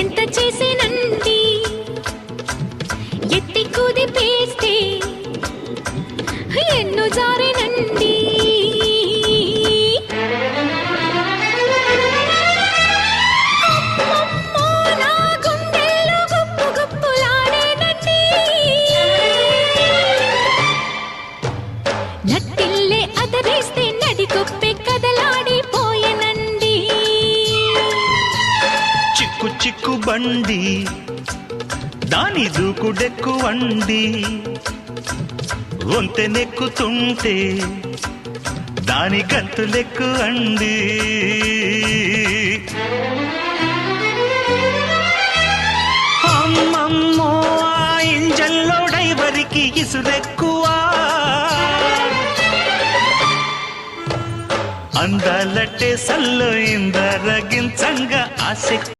ఎంత చేసేనండి ఎత్తి కుదిపేస్తే ఎన్ను జారేనండి అమ్మమ్మో నా గుండెల్లో గుప్పు గుప్పులాడేనండి నట్టిల్లే అదరేస్తే నడికొప్పే కదలాడిపోయేనండి చిక్కు చిక్కు బండి దాని దూకుడెక్కువండి వంతెనెక్కుతుంటే దాని గంతులెక్కు అండి అమ్మమ్మో ఆ ఇంజన్లో డైవరికి ఇసురెక్కువా అందాలట్టే సల్లో ఇందరగించంగా ఆసక్తి